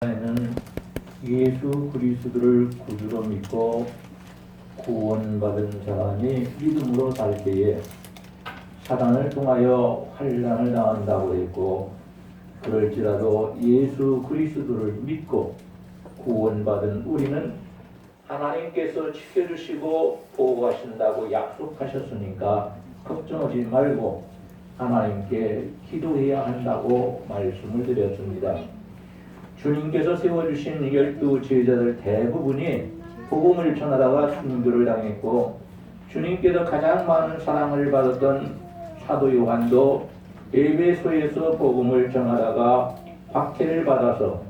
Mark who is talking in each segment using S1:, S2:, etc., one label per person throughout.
S1: 에는 예수 그리스도를 구주로 믿고 구원받은 사람이 믿음으로 살 때에 사단을 통하여 환난을 당한다고 했고, 그럴지라도 예수 그리스도를 믿고 구원받은 우리는 하나님께서 지켜주시고 보호하신다고 약속하셨으니까 걱정하지 말고 하나님께 기도해야 한다고 말씀을 드렸습니다. 주님께서 세워주신 12 제자들 대부분이 복음을 전하다가 순교를 당했고, 주님께서 가장 많은 사랑을 받았던 사도 요한도 에베소에서 복음을 전하다가 박해를 받아서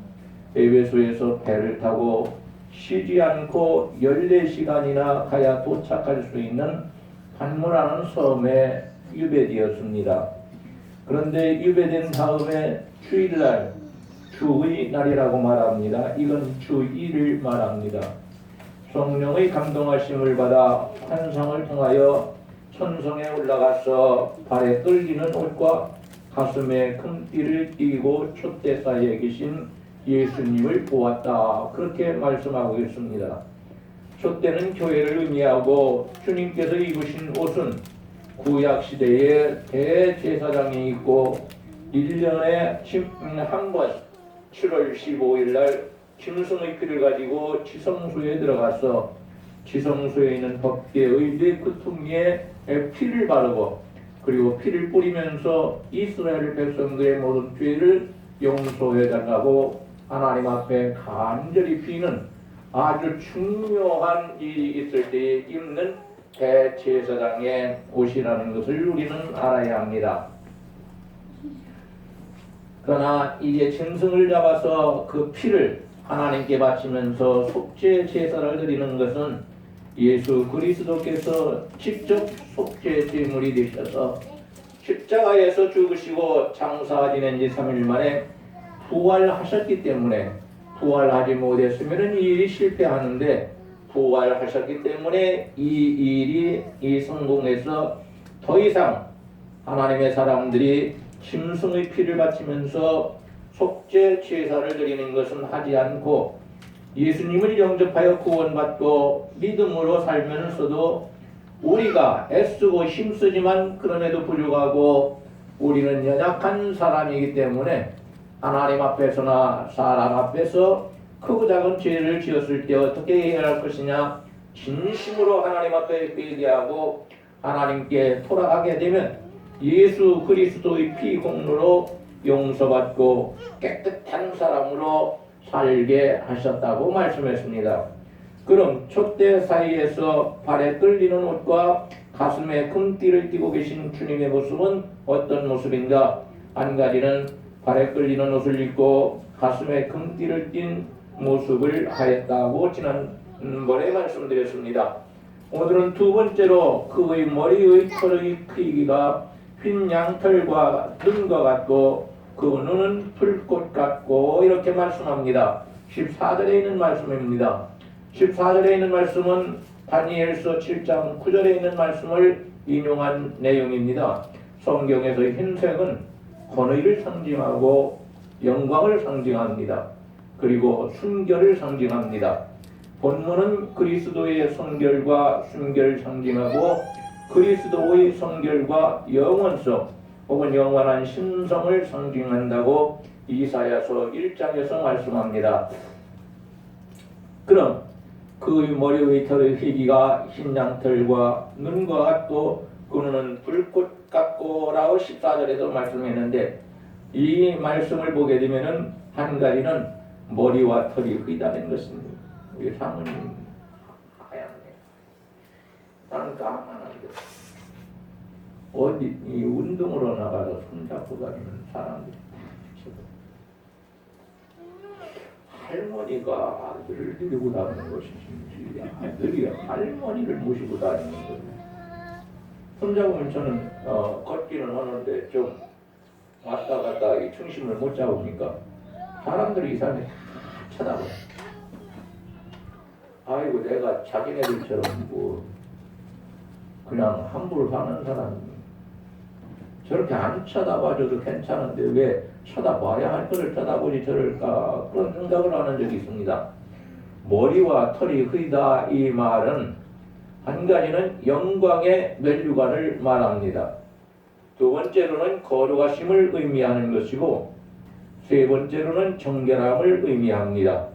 S1: 에베소에서 배를 타고 쉬지 않고 14시간이나 가야 도착할 수 있는 반모라는 섬에 유배되었습니다. 그런데 유배된 다음에 주일날, 주의 날이라고 말합니다. 이건 주일을 말합니다. 성령의 감동하심을 받아 환상을 통하여 천성에 올라가서 발에 떨리는 옷과 가슴에 금띠를 띠고 촛대 사이에 계신 예수님을 보았다. 그렇게 말씀하고 있습니다. 촛대는 교회를 의미하고, 주님께서 입으신 옷은 구약시대에 대제사장이 입고 1년에 한 번 7월 15일 날 짐승의 피를 가지고 지성소에 들어가서 지성소에 있는 법궤의 네 구퉁이에 피를 바르고, 그리고 피를 뿌리면서 이스라엘 백성들의 모든 죄를 용서해달라고 하나님 앞에 간절히 비는 아주 중요한 일이 있을 때에 입는 대제사장의 옷이라는 것을 우리는 알아야 합니다. 그러나 이제 짐승을 잡아서 그 피를 하나님께 바치면서 속죄 제사를 드리는 것은 예수 그리스도께서 직접 속죄 제물이 되셔서 십자가에서 죽으시고 장사 지낸 지 3일 만에 부활하셨기 때문에, 부활하지 못했으면 이 일이 실패하는데 부활하셨기 때문에 이 일이 성공해서 더 이상 하나님의 사람들이 짐승의 피를 바치면서 속죄 제사를 드리는 것은 하지 않고, 예수님을 영접하여 구원받고 믿음으로 살면서도 우리가 애쓰고 힘쓰지만 그럼에도 불구하고 우리는 연약한 사람이기 때문에 하나님 앞에서나 사람 앞에서 크고 작은 죄를 지었을 때 어떻게 해야 할 것이냐, 진심으로 하나님 앞에 회개하고 하나님께 돌아가게 되면 예수 그리스도의 피 공로로 용서받고 깨끗한 사람으로 살게 하셨다고 말씀했습니다. 그럼 촛대 사이에서 발에 떨리는 옷과 가슴에 금띠를 띠고 계신 주님의 모습은 어떤 모습인가? 한 가지는 발에 끌리는 옷을 입고 가슴에 금띠를 띤 모습을 하였다고 지난번에 말씀드렸습니다. 오늘은 두 번째로 그의 머리의 털의 크기가 흰 양털과 눈과 같고 그 눈은 불꽃 같고, 이렇게 말씀합니다. 14절에 있는 말씀입니다. 14절에 있는 말씀은 다니엘서 7장 9절에 있는 말씀을 인용한 내용입니다. 성경에서의 흰색은 권위를 상징하고 영광을 상징합니다. 그리고 순결을 상징합니다. 본문은 그리스도의 성결과 순결을 상징하고 그리스도의 성결과 영원성 혹은 영원한 신성을 상징한다고 이사야서 1장에서 말씀합니다. 그럼 그의 머리의 털의 희기가 흰 양털과 눈과 같고 그 눈은 불꽃 같고 라고 14절에도 말씀했는데, 이 말씀을 보게 되면은 한 가지는 머리와 털이 휘다는 것입니다. 우리 사모님 하얗네. 나는 까만한데 어디 이 운동으로 나가서 손잡고 다니는 사람들이 할머니가 아들을 데리고 다니는 것이지 아들이 할머니를 모시고 다니는 거예요. 손잡으면 저는 걷기는 하는데 좀 왔다 갔다 이 중심을 못 잡으니까 사람들이 이 사람이 다 쳐다봐요. 아이고, 내가 자기네들처럼 뭐 그냥 함부로 사는 사람 저렇게 안 쳐다봐줘도 괜찮은데 왜 쳐다봐야 할 것을 쳐다보지 저럴까 그런 생각을 하는 적이 있습니다. 머리와 털이 흐리다 이 말은 한 가지는 영광의 면류관을 말합니다. 두 번째로는 거룩하심을 의미하는 것이고 세 번째로는 정결함을 의미합니다.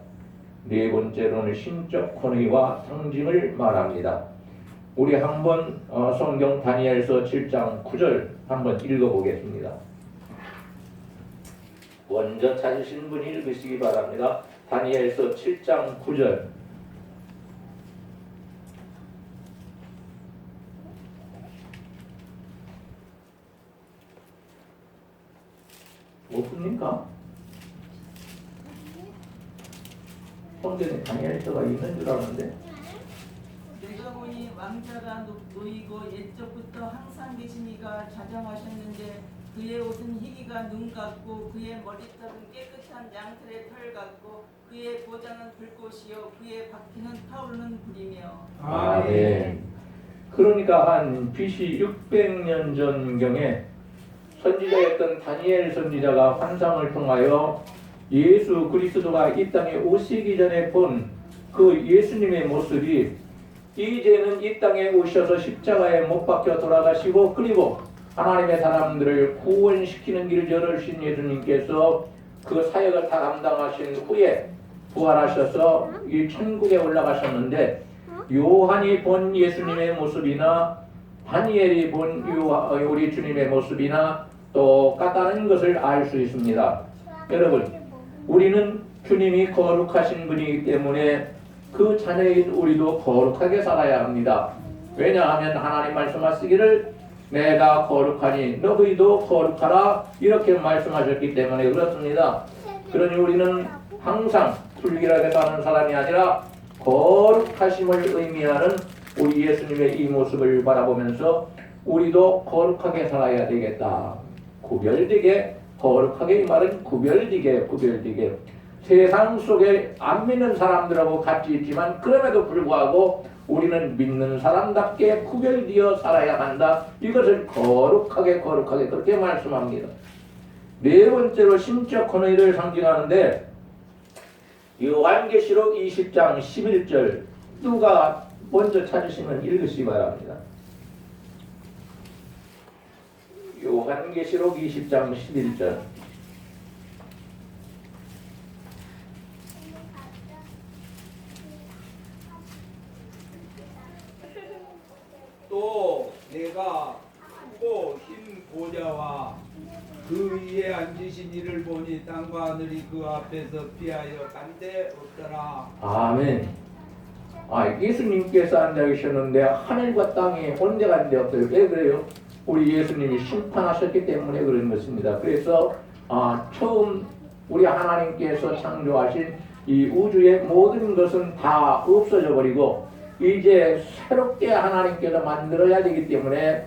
S1: 네 번째로는 신적 권위와 상징을 말합니다. 우리 한번 성경 다니엘서 7장 9절 한번 읽어보겠습니다. 먼저 찾으신 분이 읽으시기 바랍니다. 다니엘서 7장 9절. 없습니까? 성경에 다니엘서가 있는 줄 아는데.
S2: 내가 보니 왕자가 놓이고 옛적부터 항상 계신 이가 자정하셨는데 그의 옷은 희기가 눈 같고 그의 머리털은 깨끗한 양털의 털 같고 그의 보좌는 불꽃이요 그의 바퀴는 타오르는 불이며.
S1: 네. 그러니까 한 BC 600년 전경에 선지자였던 다니엘 선지자가 환상을 통하여 예수 그리스도가 이 땅에 오시기 전에 본 그 예수님의 모습이 이제는 이 땅에 오셔서 십자가에 못 박혀 돌아가시고 그리고 하나님의 사람들을 구원시키는 길을 열으신 예수님께서 그 사역을 다 감당하신 후에 부활하셔서 이 천국에 올라가셨는데 요한이 본 예수님의 모습이나 다니엘이 본 우리 주님의 모습이나 똑같다는 것을 알 수 있습니다. 여러분, 우리는 주님이 거룩하신 분이기 때문에 그 자녀인 우리도 거룩하게 살아야 합니다. 왜냐하면 하나님 말씀하시기를 내가 거룩하니 너희도 거룩하라 이렇게 말씀하셨기 때문에 그렇습니다. 그러니 우리는 항상 불길하게 사는 사람이 아니라 거룩하심을 의미하는 우리 예수님의 이 모습을 바라보면서 우리도 거룩하게 살아야 되겠다. 구별되게 거룩하게 이 말은 구별되게 세상 속에 안 믿는 사람들하고 같이 있지만 그럼에도 불구하고 우리는 믿는 사람답게 구별되어 살아야 한다. 이것을 거룩하게 그렇게 말씀합니다. 네 번째로 신적 권위를 상징하는데 요한계시록 20장 11절 누가 먼저 찾으시면 읽으시기 바랍니다. 요한계시록 20장 11절.
S3: 또 내가 크고 흰 보좌와 그 위에 앉으신 이를 보니 땅과 하늘이 그 앞에서 피하여 간데 없더라.
S1: 아멘. 예수님께서 앉아 계셨는데 하늘과 땅이 혼재간데 없어요. 왜 그래요? 우리 예수님이 심판하셨기 때문에 그런 것입니다. 그래서 처음 우리 하나님께서 창조하신 이 우주의 모든 것은 다 없어져 버리고 이제 새롭게 하나님께서 만들어야 되기 때문에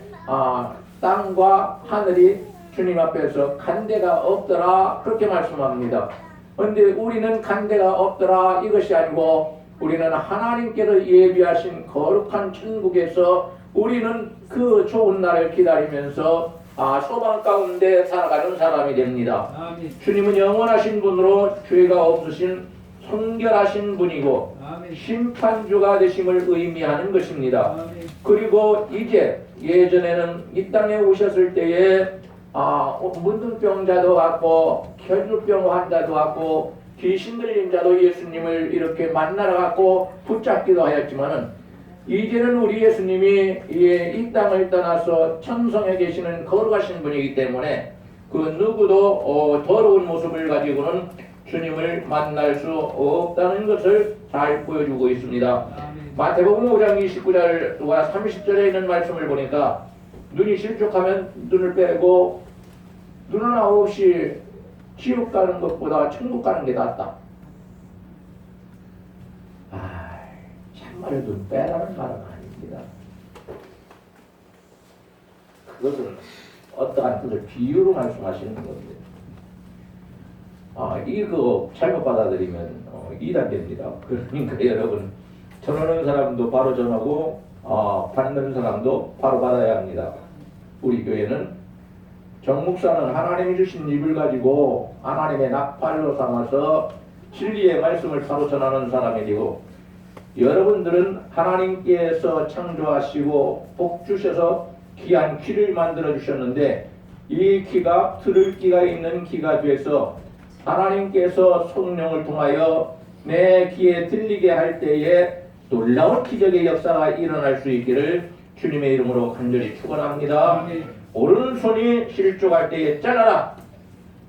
S1: 땅과 하늘이 주님 앞에서 간데가 없더라 그렇게 말씀합니다. 그런데 우리는 간데가 없더라 이것이 아니고 우리는 하나님께서 예비하신 거룩한 천국에서 우리는 그 좋은 날을 기다리면서 소망 가운데 살아가는 사람이 됩니다.
S3: 아멘.
S1: 주님은 영원하신 분으로 죄가 없으신 성결하신 분이고
S3: 아멘.
S1: 심판주가 되심을 의미하는 것입니다.
S3: 아멘.
S1: 그리고 이제 예전에는 이 땅에 오셨을 때에 문둥병자도 왔고 혈루병 환자도 왔고 귀신 들린 자도 예수님을 이렇게 만나러 갔고 붙잡기도 하였지만은 이제는 우리 예수님이 이 땅을 떠나서 천성에 계시는 거룩하신 분이기 때문에 그 누구도 더러운 모습을 가지고는 주님을 만날 수 없다는 것을 잘 보여주고 있습니다. 마태복음 5장 29절과 30절에 있는 말씀을 보니까 눈이 실족하면 눈을 빼고 눈 하나 없이 지옥 가는 것보다 천국 가는 게 낫다. 참말로 눈 빼라는 말은 아닙니다. 그것은 어떠한 뜻을 비유로 말씀하시는 겁니다. 이거 잘못 받아들이면 이단됩니다. 그러니까 여러분 전하는 사람도 바로 전하고 받는 사람도 바로 받아야 합니다. 우리 교회는 정 목사는 하나님이 주신 입을 가지고 하나님의 낙팔로 삼아서 진리의 말씀을 바로 전하는 사람이 되고, 여러분들은 하나님께서 창조하시고 복 주셔서 귀한 귀를 만들어 주셨는데, 이 귀가 들을 귀가 있는 귀가 돼서 하나님께서 성령을 통하여 내 귀에 들리게 할 때에 놀라운 기적의 역사가 일어날 수 있기를 주님의 이름으로 간절히 축원합니다. 오른손이 실족할 때에 잘라라.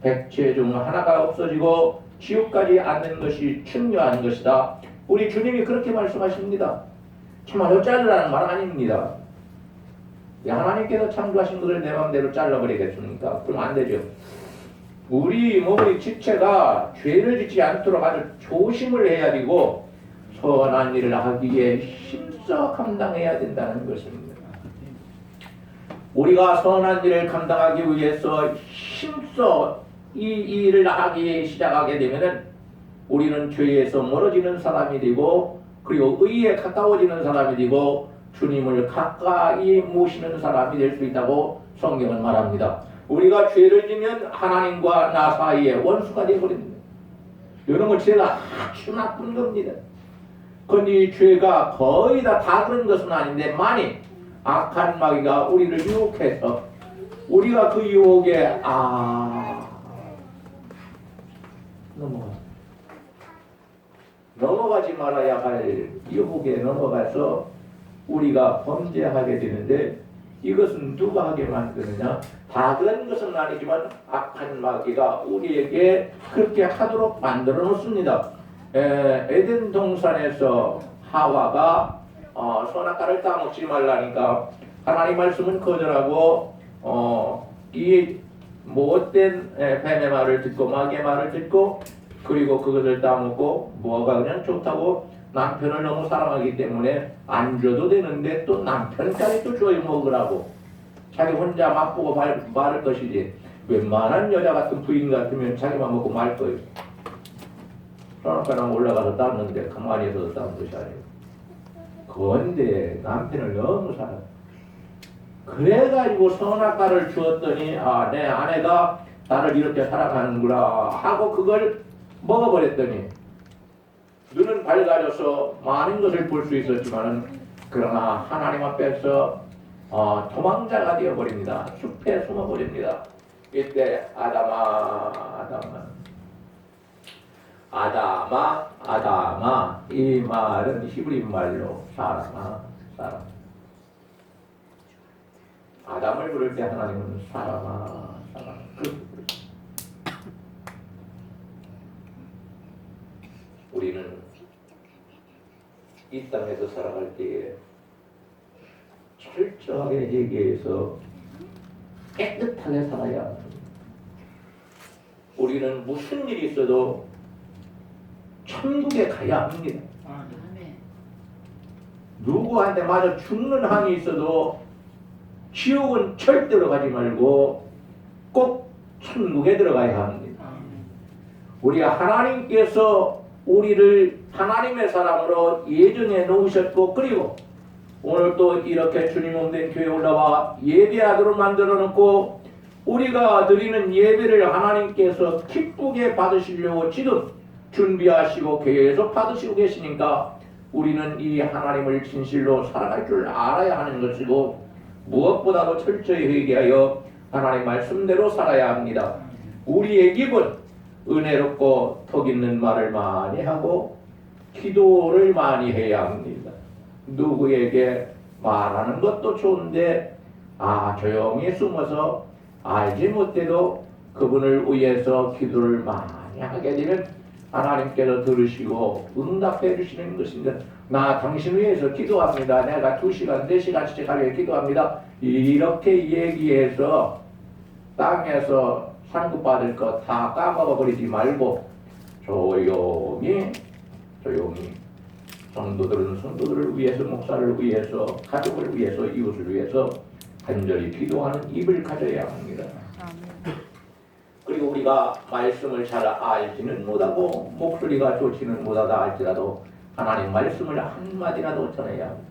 S1: 백체 중 하나가 없어지고 지옥까지 앉는 것이 중요한 것이다. 우리 주님이 그렇게 말씀하십니다. 참말로 자르라는 말 아닙니다. 하나님께서 창조하신 것을 내 마음대로 잘라버리겠습니까? 그럼 안 되죠. 우리 몸의 지체가 죄를 짓지 않도록 아주 조심을 해야 되고 선한 일을 하기에 힘써 감당해야 된다는 것입니다. 우리가 선한 일을 감당하기 위해서 힘써 이 일을 하기 시작하게 되면은 우리는 죄에서 멀어지는 사람이 되고, 그리고 의에 가까워지는 사람이 되고, 주님을 가까이 모시는 사람이 될 수 있다고 성경은 말합니다. 우리가 죄를 지면 하나님과 나 사이에 원수가 되어버립니다. 이런 건 죄가 아주 나쁜 겁니다. 그런데 이 죄가 거의 다 그런 것은 아닌데, 만일 악한 마귀가 우리를 유혹해서 우리가 그 유혹에 넘어가지 말아야 할 유혹에 넘어가서 우리가 범죄하게 되는데, 이것은 누가 하게 만드느냐? 다 그런 것은 아니지만 악한 마귀가 우리에게 그렇게 하도록 만들어 놓습니다. 에덴 동산에서 하와가 선악과를 따먹지 말라니까 하나님 말씀은 거절하고 이 못된 뱀의 말을 듣고 마귀의 말을 듣고, 그리고 그것을 따먹고 뭐가 그냥 좋다고 남편을 너무 사랑하기 때문에 안 줘도 되는데 또 남편까지 또 줘야 먹으라고 자기 혼자 맛보고 말을 것이지, 웬만한 여자 같은 부인 같으면 자기만 먹고 말 거예요. 선악과랑 올라가서 땄는데 가만히 있어서 딴 것이 아니에요. 그런데 남편을 너무 사랑해. 그래가지고 선악과를 주었더니 내 아내가 나를 이렇게 사랑하는구나 하고 그걸 먹어버렸더니 눈은 밝아져서 많은 것을 볼 수 있었지만, 그러나 하나님 앞에서 도망자가 되어버립니다. 숲에 숨어버립니다. 이때 아담아, 이 말은 히브리 말로 사람아. 아담을 부를 때 하나님은 사람아. 우리는 이 땅에서 살아갈 때에 철저하게 회개해서 깨끗하게 살아야 합니다. 우리는 무슨 일이 있어도 천국에 가야 합니다. 누구한테 맞아 죽는 한이 있어도 지옥은 절대로 가지 말고 꼭 천국에 들어가야 합니다. 우리 하나님께서 우리를 하나님의 사람으로 예정해 놓으셨고, 그리고 오늘 또 이렇게 주님 몸된 교회에 올라와 예배하도록 만들어 놓고, 우리가 드리는 예배를 하나님께서 기쁘게 받으시려고 지금 준비하시고 교회에서 받으시고 계시니까 우리는 이 하나님을 진실로 살아갈 줄 알아야 하는 것이고, 무엇보다도 철저히 회개하여 하나님 말씀대로 살아야 합니다. 우리의 입은 은혜롭고 턱 있는 말을 많이 하고 기도를 많이 해야 합니다. 누구에게 말하는 것도 좋은데 조용히 숨어서 알지 못해도 그분을 위해서 기도를 많이 하게 되면 하나님께서 들으시고 응답해 주시는 것입니다. 나 당신 위해서 기도합니다. 내가 2시간, 4시간씩 하루에 기도합니다. 이렇게 얘기해서 땅에서 상급받을 것 다 까먹어버리지 말고 조용히 성도들은 성도들을 위해서, 목사를 위해서, 가족을 위해서, 이웃을 위해서 간절히 기도하는 입을 가져야 합니다. 그리고 우리가 말씀을 잘 알지는 못하고 목소리가 좋지는 못하다 할지라도 하나님 말씀을 한마디라도 전해야 합니다.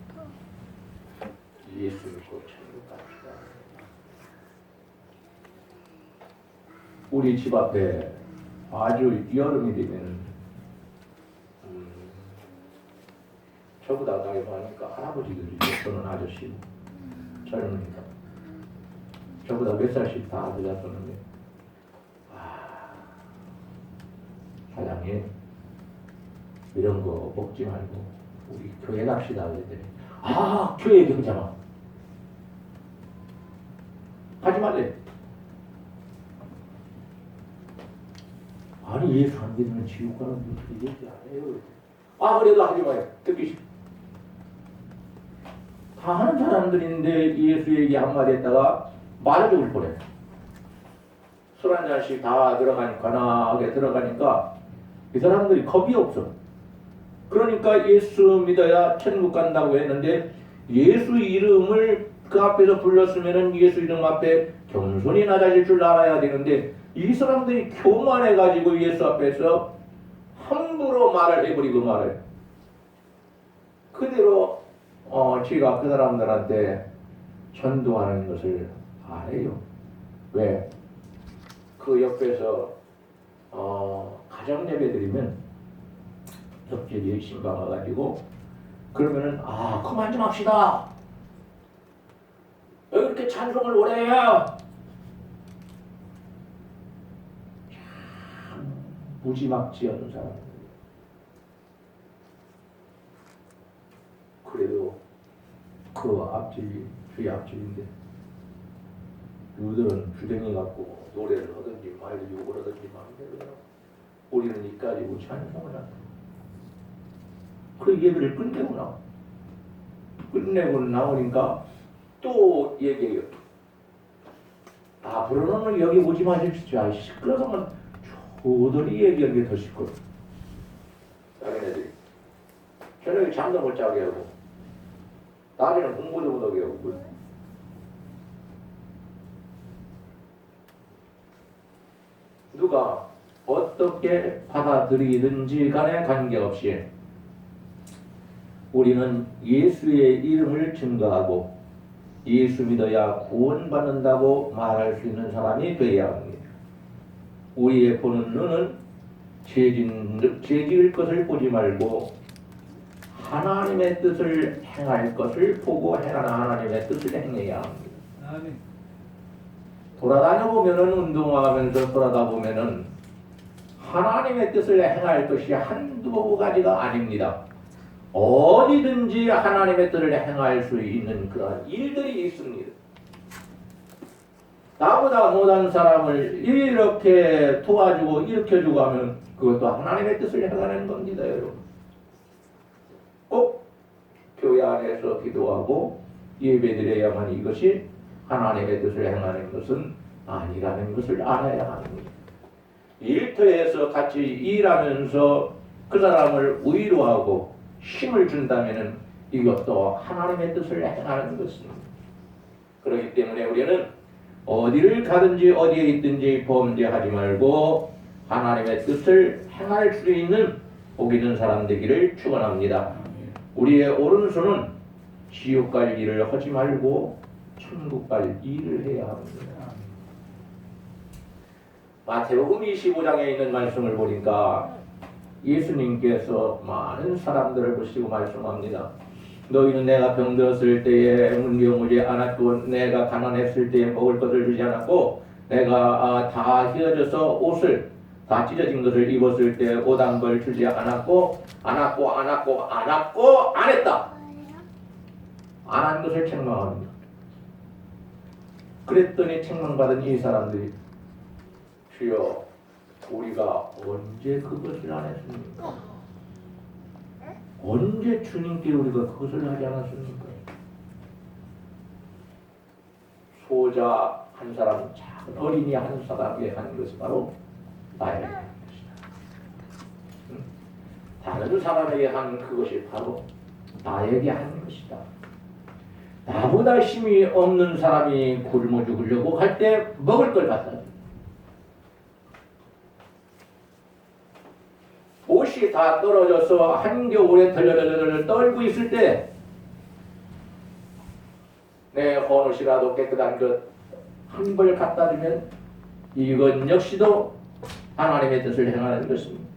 S1: 예수 믿고 천국 갑시다. 우리 집 앞에 아주 여름이 되면 저보다 나이 많으니까 할아버지들이 저는 아저씨고 젊으니까 저보다 몇 살씩 다 늦었었는데 사장님 이런 거 먹지 말고 우리 교회 갑시다 그랬더니 교회 경장아 하지 말래. 아니 예수 안 믿으면 지옥 가는 어떻게 얘기 안 해요. 그래도 하지 마요. 듣기 싫어. 다 하는 사람들인데 예수 얘기 한마디 했다가 맞아 죽을 뻔해. 술 한 잔씩 다 간하게 들어가니까 이 사람들이 겁이 없어. 그러니까 예수 믿어야 천국 간다고 했는데 예수 이름을 그 앞에서 불렀으면은 예수 이름 앞에 겸손히 낮아질 줄 알아야 되는데 이 사람들이 교만해가지고 예수 앞에서 함부로 말을 해버리고 말을 그대로 지가 그 사람들한테 전도하는 것을 안 해요. 왜? 그 옆에서 가정 예배 드리면 옆집이 신방 와가지고 그러면은 그만 좀 합시다. 왜 그렇게 찬송을 오래 해요? 참 무지막지한 사람. 그래도 그 앞집이 주의 앞집인데 누들은 주댕이 갖고 노래를 하든지 말도 욕을 하든지 마음대로 해요. 우리는 이까지 찬송을 한다. 그 예배를 끝내고 나와. 끝내고 나오니까 또 얘기해요. 앞으로는 여기 오지 마십시오. 시끄러우면 조들이 얘기하는 게 더 시끄러워. 자기네들이 저녁에 잠도 못 자게 하고 낮에는 공부도 못하게 하고 누가 어떻게 받아들이든지 간에 관계없이 우리는 예수의 이름을 증거하고 예수 믿어야 구원받는다고 말할 수 있는 사람이 되어야 합니다. 우리의 보는 눈은 죄지을 것을 보지 말고 하나님의 뜻을 행할 것을 보고 행하는 하나님의 뜻을 행해야 합니다.
S3: 아멘.
S1: 돌아다녀 보면은 운동하면서 돌아다 보면은 하나님의 뜻을 행할 것이 한두 가지가 아닙니다. 어디든지 하나님의 뜻을 행할 수 있는 그런 일들이 있습니다. 나보다 못한 사람을 이렇게 도와주고 일으켜주고 하면 그것도 하나님의 뜻을 행하는 겁니다, 여러분. 꼭 교회 안에서 기도하고 예배드려야만 이것이 하나님의 뜻을 행하는 것은 아니라는 것을 알아야 합니다. 일터에서 같이 일하면서 그 사람을 위로하고 힘을 준다면 이것도 하나님의 뜻을 행하는 것입니다. 그렇기 때문에 우리는 어디를 가든지 어디에 있든지 범죄하지 말고 하나님의 뜻을 행할 수 있는 복 있는 사람 되기를 축원합니다. 우리의 오른손은 지옥 갈 일을 하지 말고 천국 갈 일을 해야 합니다. 마태복음 25장에 있는 말씀을 보니까 예수님께서 많은 사람들을 보시고 말씀합니다. 너희는 내가 병들었을 때에 문병오지 않았고 내가 가난했을 때에 먹을 것을 주지 않았고 내가 다 휘어져서 옷을 다 찢어진 것을 입었을 때 옷 한 벌 주지 않았고 안 했다. 안 한 것을 책망합니다. 그랬더니 책망받은 이 사람들이 주여 우리가 언제 그것을 안 했습니까? 언제 주님께 우리가 그것을 하지 않았습니까? 소자 한 사람, 작은 어린이 한 사람에게 한 것이 바로 나에게 한 것이다. 다른 사람에게 한 그것이 바로 나에게 한 것이다. 나보다 힘이 없는 사람이 굶어 죽으려고 할 때 먹을 걸 갖다 줘. 옷이 다 떨어져서 한겨울에 덜덜덜 떨고 있을 때 내 헌옷이라도 깨끗한 것 한 벌 갖다 주면 이건 역시도 하나님의 뜻을 행하는 것입니다.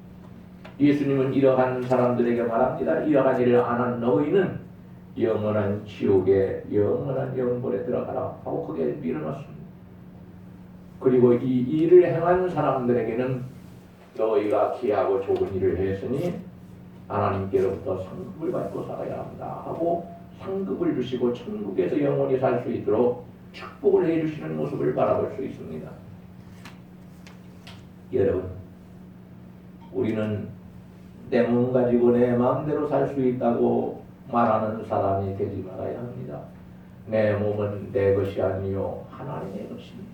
S1: 예수님은 이러한 사람들에게 말합니다. 이러한 일을 안 한 너희는 영원한 지옥에 영원한 영벌에 들어가라 하고 크게 밀어넣습니다. 그리고 이 일을 행한 사람들에게는 너희가 귀하고 좋은 일을 했으니 하나님께로부터 상급을 받고 살아야 한다 하고 상급을 주시고 천국에서 영원히 살 수 있도록 축복을 해주시는 모습을 바라볼 수 있습니다. 여러분, 우리는 내 몸 가지고 내 마음대로 살 수 있다고 말하는 사람이 되지 말아야 합니다. 내 몸은 내 것이 아니요 하나님의 것입니다.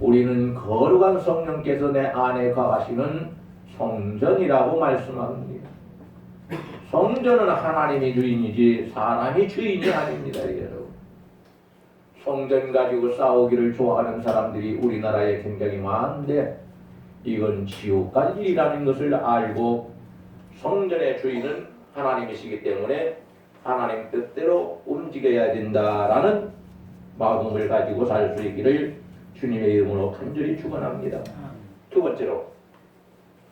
S1: 우리는 거룩한 성령께서 내 안에 거하시는 성전이라고 말씀합니다. 성전은 하나님이 주인이지 사람이 주인이 아닙니다. 여러분, 성전 가지고 싸우기를 좋아하는 사람들이 우리나라에 굉장히 많은데 이건 지옥까지 일하는 것을 알고 성전의 주인은 하나님이시기 때문에 하나님 뜻대로 움직여야 된다라는 마음을 가지고 살 수 있기를 주님의 이름으로 간절히 축원합니다. 두 번째로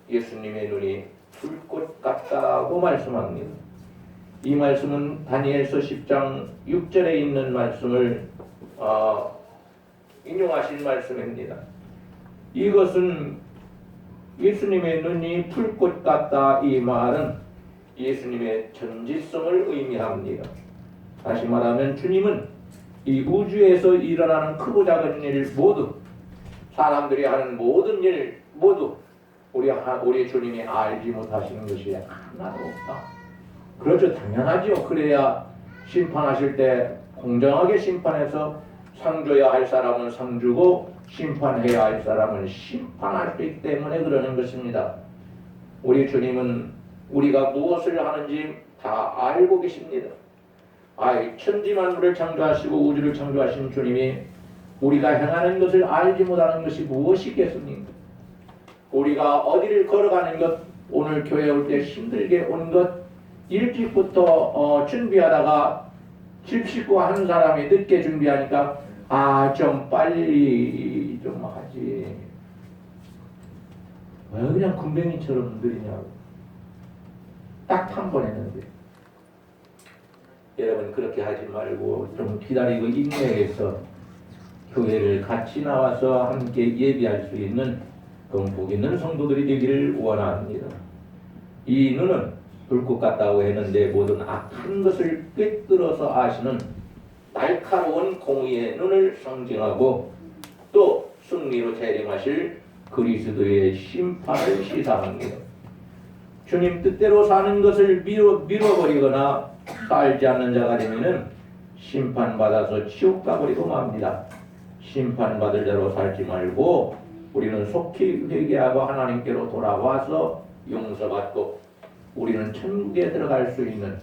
S1: 예수님의 눈이 불꽃 같다고 말씀합니다. 이 말씀은 다니엘서 10장 6절에 있는 말씀을 인용하신 말씀입니다. 이것은 예수님의 눈이 불꽃 같다 이 말은 예수님의 전지성을 의미합니다. 다시 말하면 주님은 이 우주에서 일어나는 크고 작은 일 모두 사람들이 하는 모든 일 모두 우리 주님이 알지 못하시는 것이 하나도 없다. 그렇죠. 당연하죠. 그래야 심판하실 때 공정하게 심판해서 상 줘야 할 사람은 상 주고 심판해야 할 사람은 심판할 수 있기 때문에 그러는 것입니다. 우리 주님은 우리가 무엇을 하는지 다 알고 계십니다. 천지만물을 창조하시고 우주를 창조하신 주님이 우리가 행하는 것을 알지 못하는 것이 무엇이겠습니까? 우리가 어디를 걸어가는 것, 오늘 교회 올 때 힘들게 온 것, 일찍부터 준비하다가 집 식구 한 사람이 늦게 준비하니까 좀 빨리 좀 하지. 왜 그냥 군뱅이처럼 느리냐고. 딱 한 번 했는데. 여러분 그렇게 하지 말고 좀 기다리고 인내해서 교회를 같이 나와서 함께 예비할 수 있는 복 있는 성도들이 되기를 원합니다. 이 눈은 불꽃 같다고 했는데 모든 악한 것을 꿰뚫어서 아시는 날카로운 공의의 눈을 상징하고 또 승리로 재림하실 그리스도의 심판을 시사합니다. 주님 뜻대로 사는 것을 밀어버리거나 살지 않는 자가 되면은 심판받아서 지옥 가버리고 맙니다. 심판받을 대로 살지 말고 우리는 속히 회개하고 하나님께로 돌아와서 용서받고 우리는 천국에 들어갈 수 있는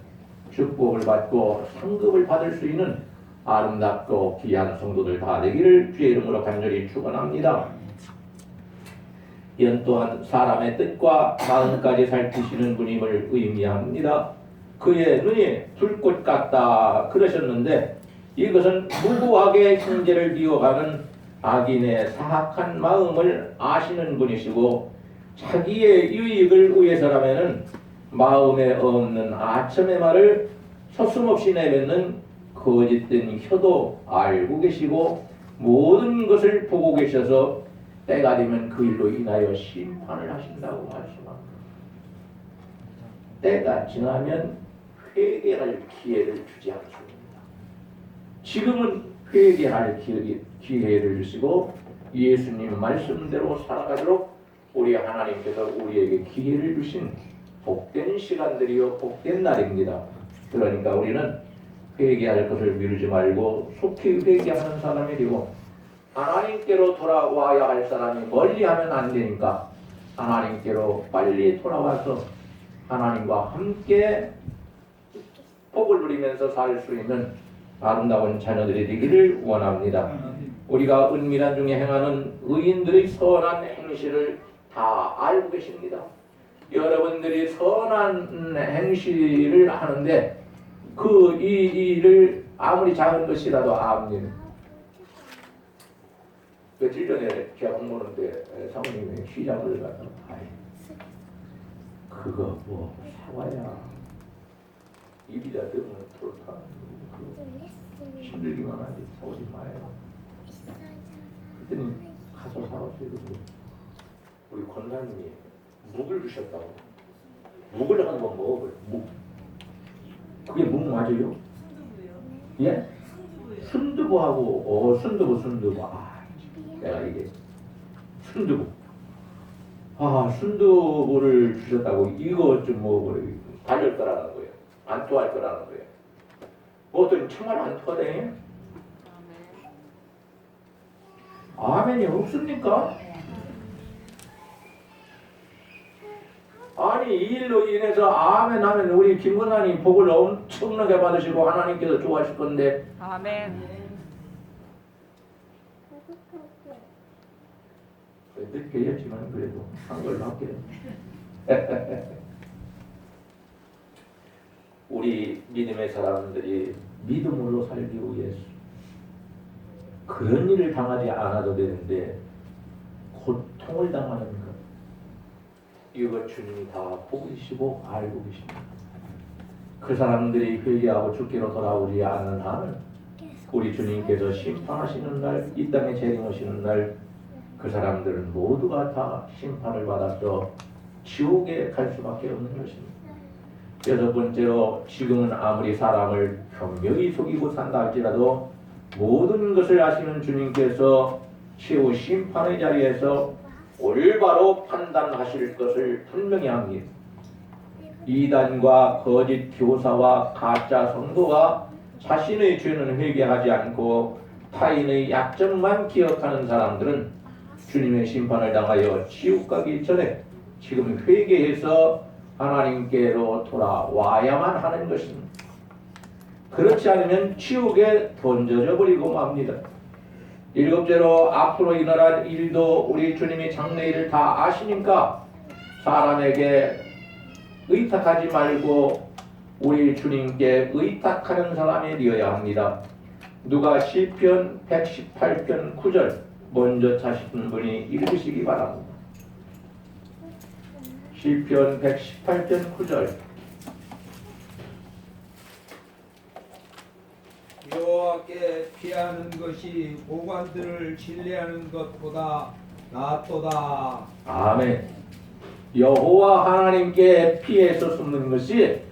S1: 축복을 받고 상급을 받을 수 있는 아름답고 귀한 성도들 다 되기를 주의 이름으로 간절히 축원합니다. 이는 또한 사람의 뜻과 마음까지 살피시는 분임을 의미합니다. 그의 눈이 불꽃 같다 그러셨는데 이것은 무고하게 형제를 미워하는 악인의 사악한 마음을 아시는 분이시고 자기의 유익을 위해서라면은 마음에 없는 아첨의 말을 서슴없이 내뱉는 거짓된 혀도 알고 계시고 모든 것을 보고 계셔서 때가 되면 그 일로 인하여 심판을 하신다고 말씀합니다. 때가 지나면 회개할 기회를 주지 않습니다. 지금은 회개할 기회를 주시고 예수님 말씀대로 살아가도록 우리 하나님께서 우리에게 기회를 주신 복된 시간들이요 복된 날입니다. 그러니까 우리는 회개할 것을 미루지 말고 속히 회개하는 사람이 되고 하나님께로 돌아와야 할 사람이 멀리하면 안 되니까 하나님께로 빨리 돌아와서 하나님과 함께 복을 누리면서 살 수 있는 아름다운 자녀들이 되기를 원합니다. 우리가 은밀한 중에 행하는 의인들의 선한 행실을 다 알고 계십니다. 여러분들이 선한 행실을 하는데 이 일을 아무리 작은 것이라도 압니다. 며칠 전에 제가 공부하는데 사모님이 시장을 가서 아이 그거 뭐 사와야 입이다 되면 돌파 힘들기만 하지 사오지 마요. 그랬더니 가서 사왔어요. 우리 권사님이 묵을 주셨다고. 묵을 한번 먹어봐요. 묵. 그게 묵 맞아요?
S2: 순두부요.
S1: 예?
S2: 순두부요.
S1: 순두부하고 순두부. 아, 내가 이게 순두부. 아, 순두부를 주셨다고 이거 좀 먹어버려. 달릴 거라는 거예요. 안 토할 거라는 거예요. 뭐 어떤 정말 안 토하대? 아멘이 없습니까? 아니 이 일로 인해서 아멘 하면 우리 김건환이 복을 엄청나게 받으시고 하나님께서 좋아하실 건데
S4: 아멘.
S1: 늦게 했지만 그래도 한 걸로 할게요. 우리 믿음의 사람들이 믿음으로 살기 위해서 그런 일을 당하지 않아도 되는데 고통을 당하는 것 이거 주님이 다 보고 계시고 알고 계십니다. 그 사람들이 회개하고 주께로 돌아오지 않는 한은 우리 주님께서 심판하시는 날, 이 땅에 재림하시는 날 그 사람들은 모두가 다 심판을 받아서 지옥에 갈 수밖에 없는 것입니다. 여섯 번째로 지금은 아무리 사람을 분명히 속이고 산다 할지라도 모든 것을 아시는 주님께서 최후 심판의 자리에서 올바로 판단하실 것을 분명히 합니다. 이단과 거짓 교사와 가짜 성도가 자신의 죄는 회개하지 않고 타인의 약점만 기억하는 사람들은 주님의 심판을 당하여 지옥 가기 전에 지금 회개해서 하나님께로 돌아와야만 하는 것입니다. 그렇지 않으면 지옥에 던져져 버리고 맙니다. 일곱째로 앞으로 일어날 일도 우리 주님이 장래일을 다 아시니까 사람에게 의탁하지 말고 우리 주님께 의탁하는 사람이 되어야 합니다. 누가 시편 118편 9절 먼저 찾으신 분이 읽으시기 바랍니다. 시편 118편 9절
S3: 여호와께 피하는 것이 보관들을 신뢰하는 것보다 낫도다.
S1: 아멘. 여호와 하나님께 피해서 숨는 것이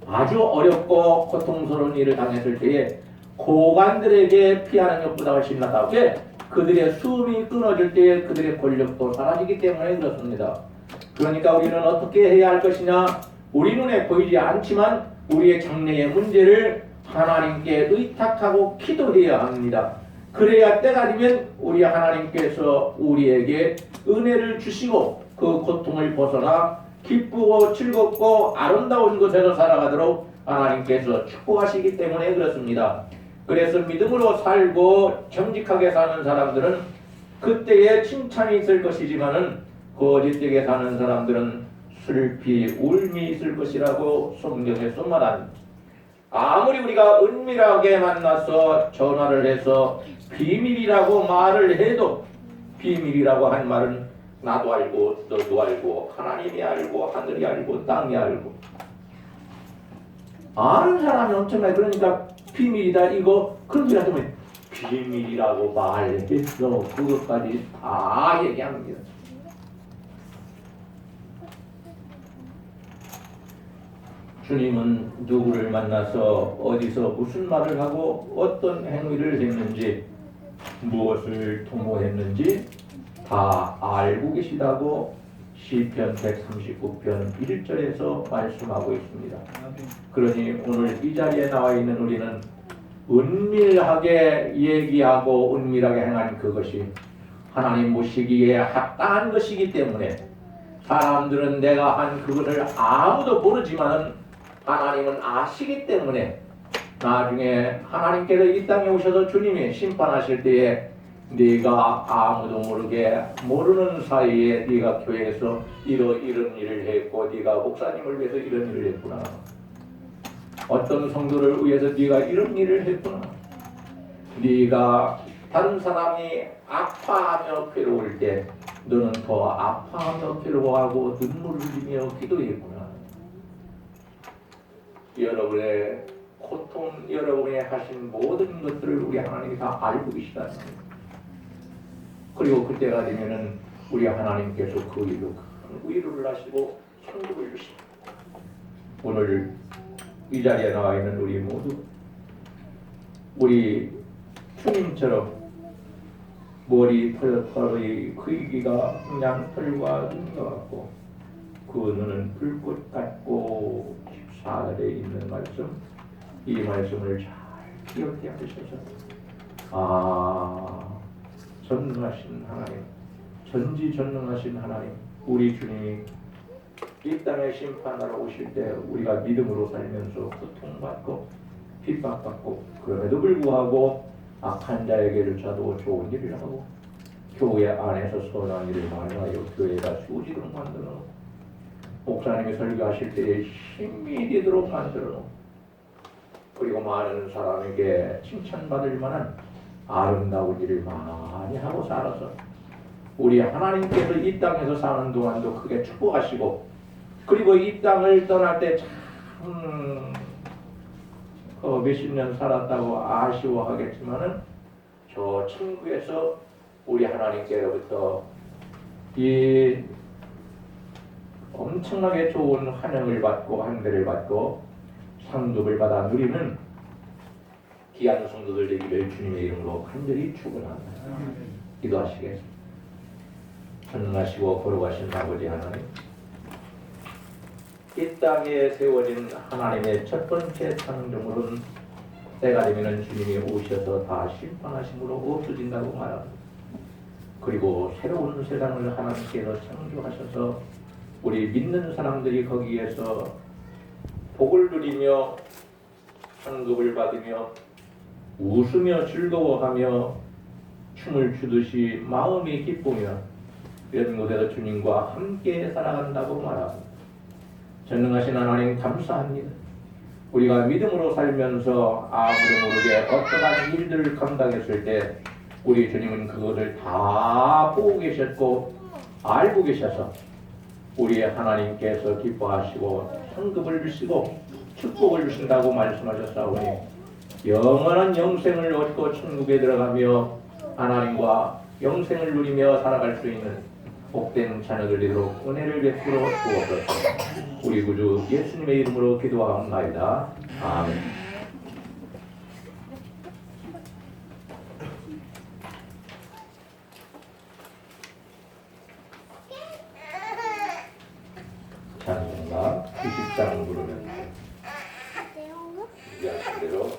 S1: 아주 어렵고 고통스러운 일을 당했을 때에 고관들에게 피하는 것보다 훨씬 낫다고. 왜? 그들의 숨이 끊어질 때에 그들의 권력도 사라지기 때문에 그렇습니다. 그러니까 우리는 어떻게 해야 할 것이냐? 우리 눈에 보이지 않지만 우리의 장래의 문제를 하나님께 의탁하고 기도해야 합니다. 그래야 때가 되면 우리 하나님께서 우리에게 은혜를 주시고 그 고통을 벗어나 기쁘고 즐겁고 아름다운 곳에서 살아가도록 하나님께서 축복하시기 때문에 그렇습니다. 그래서 믿음으로 살고 정직하게 사는 사람들은 그때에 칭찬이 있을 것이지만은 거짓되게 사는 사람들은 슬피 울미 있을 것이라고 성경에서 말합니다. 아무리 우리가 은밀하게 만나서 전화를 해서 비밀이라고 말을 해도 비밀이라고 한 말은 나도 알고 너도 알고 하나님이 알고 하늘이 알고 땅이 알고 아는 사람이 엄청나요. 그러니까 비밀이다 이거 그런 소리 하면 비밀이라고 말했어. 그것까지 다 얘기합니다. 주님은 누구를 만나서 어디서 무슨 말을 하고 어떤 행위를 했는지 무엇을 도모했는지 다 알고 계시다고 시편 139편 1절에서 말씀하고 있습니다. 그러니 오늘 이 자리에 나와 있는 우리는 은밀하게 얘기하고 은밀하게 행한 그것이 하나님 보시기에 합당한 것이기 때문에 사람들은 내가 한 그것을 아무도 모르지만 하나님은 아시기 때문에 나중에 하나님께서 이 땅에 오셔서 주님이 심판하실 때에 네가 아무도 모르게 모르는 사이에 네가 교회에서 이런 일을 했고 네가 목사님을 위해서 이런 일을 했구나. 어떤 성도를 위해서 네가 이런 일을 했구나. 네가 다른 사람이 아파하며 괴로울 때 너는 더 아파하며 괴로워하고 눈물을 흘리며 기도했구나. 여러분의 고통, 여러분의 하신 모든 것들을 우리 하나님이 다 알고 계시다는 거예요. 그리고 그때가 되면은 우리 하나님께서 그 일로 큰 위로를 하시고 천국을 주시고, 오늘 이 자리에 나와 있는 우리 모두 우리 주님처럼 머리 털털의 크기가 양털과 눈과 같고 그 눈은 불꽃 같고 14절에 있는 말씀, 이 말씀을 잘 기억해 하셔서 전능하신 하나님, 전지전능하신 하나님, 우리 주님이 이 땅에 심판하러 오실 때 우리가 믿음으로 살면서 고통받고 핍박받고 그럼에도 불구하고 악한 자에게조차도 좋은 일을 하고 교회 안에서 선한 일을 많이 하여 교회가 수지도록 만들어 놓고 목사님이 설교하실 때에 힘이 되도록 만들어 놓고 그리고 많은 사람에게 칭찬받을 만한 아름다운 일을 많이 하고 살아서 우리 하나님께서 이 땅에서 사는 동안도 크게 축복하시고, 그리고 이 땅을 떠날 때 참 몇십 년 살았다고 아쉬워하겠지만은 저 천국에서 우리 하나님께로부터 이 엄청나게 좋은 환영을 받고 환대를 받고 상급을 받아 누리는 귀한 성도들 되기를 주님의 이름으로 간절히 축원합니다. 기도하시겠습니다. 전능하시고 거룩하신 아버지 하나님, 이 땅에 세워진 하나님의 첫 번째 창조물은 때가 되면 주님이 오셔서 다 심판하심으로 없어진다고 말합니다. 그리고 새로운 세상을 하나님께서 창조하셔서 우리 믿는 사람들이 거기에서 복을 누리며 상급을 받으며 웃으며 즐거워하며 춤을 추듯이 마음이 기쁘며 이런 곳에서 주님과 함께 살아간다고 말합니다. 전능하신 하나님 감사합니다. 우리가 믿음으로 살면서 아무도 모르게 어떠한 일들을 감당했을 때 우리 주님은 그것을 다 보고 계셨고 알고 계셔서 우리의 하나님께서 기뻐하시고 상급을 주시고 축복을 주신다고 말씀하셨사오니 영원한 영생을 얻고 천국에 들어가며 하나님과 영생을 누리며 살아갈 수 있는 복된 자녀들 되도록 은혜를 베풀어 주옵소서. 우리 구주 예수님의 이름으로 기도하옵나이다. 아멘. 찬송가 90장 부르면 준비하신 대로